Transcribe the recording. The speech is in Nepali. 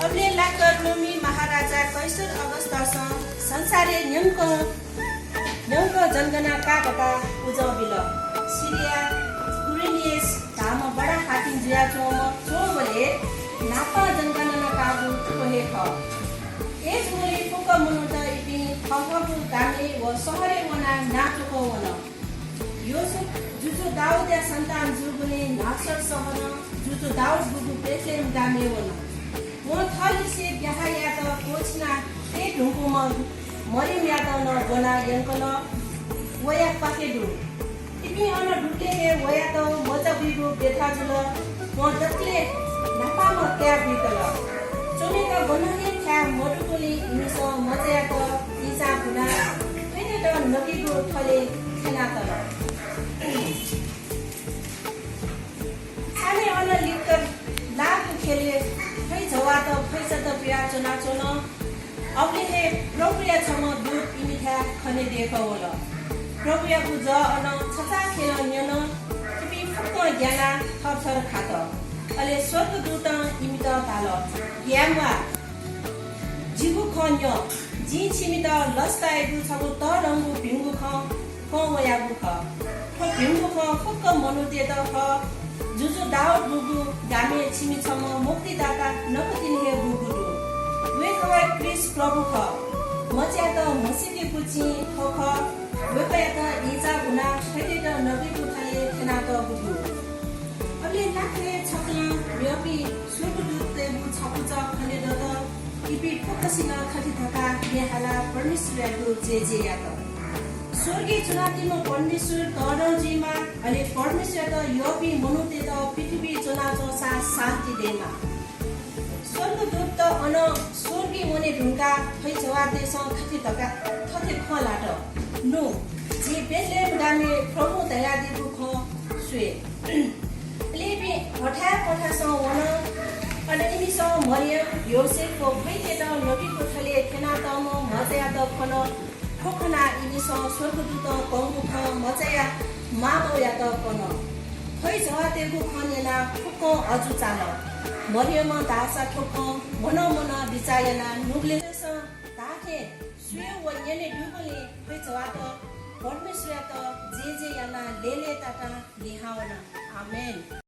अपने लाकर रोमी महाराजा कैसर अगस्टस संसारे न्यंको जनगणना कागता उजबिल सिरिया कुरेनियस धाम बडा हातिन जुया चोमले नापा जनगणना कागु कोहे ख एस मोले फुक मुनुता इपि खखबु गामे व सहरे वना नाचको वन योसुफ जुजु दाउद या सन्तान जुगुने नासर सहन जुजु दाउद बुगु बेथलेम गामे वन म थलिसे ब्याहा या त कोछना ते ढुङ्गुमा मरिम यादव न गोना यंकल वया पाकेडु इपि अन ढुके हे वया त मजा बिगु बेथा जुल म जतले नापाम क्या बिकल चोमेका गोनाले क्या मडुकोले इनिस मजा त इसा गुना फेने त नगिगु थले खेना तल आले अन लिकर लागु खेले फै जवा त फैस त बिया चुना चुन अपने हे प्रक्रिया छम दूध इमिठा खने देखो होला प्रक्रिया बुझ अन छचा खेल न्यन टिपी फुक ज्ञाना थर खात अले स्वर्ग दूत इमित भाल यामवा जिगु खन्य जी छिमित लस्ताएगु छगु त रंगु भिंगु ख वयागु ख भिंगु ख फुक मनुते त ख जुजु दाउद बुगु गामे छिमि छम मुक्तिदाता नकतिन हे बुगु वे खवाय क्रिस प्रभु ख मच्या त मसिके कुची ख वेपया त इजा गुना फेटे त नबी कुथाले खेना त बुगु अबले नाखले छकला व्यपि सुगुदुते बु छकुच खले द त इपि फोकसिन खति थका नेहाला परमेश्वरको जे या त स्वर्गीय चुनातीमा परमेश्वर तरजीमा अनि परमेश्वर त योपि मनुते त पृथ्वी चुनाचो सा शान्ति देमा स्वर्गदूत त अन स्वर्गीय मने ढुङ्गा खै जवा देश खति तका थथे खलाट नो जे बेथलेम गामे प्रभु दया दिगु ख सुए लेबी हठा पठा स वन अनि इनी स मरियम योसेफ को भइते त नबी को थले खेना त म मजया त खन ठोकना इनी स स्वर्गदूत कंगु ख मजया मामो या त पन खै जवा देगु खनेना फुक अजु चाल मरियम दासा ठोक मन विचायना नुगले ताथे सुय वन्यने दुगले खै जवा त परमेश्वर त जे याना लेले ताता लिहावना आमेन।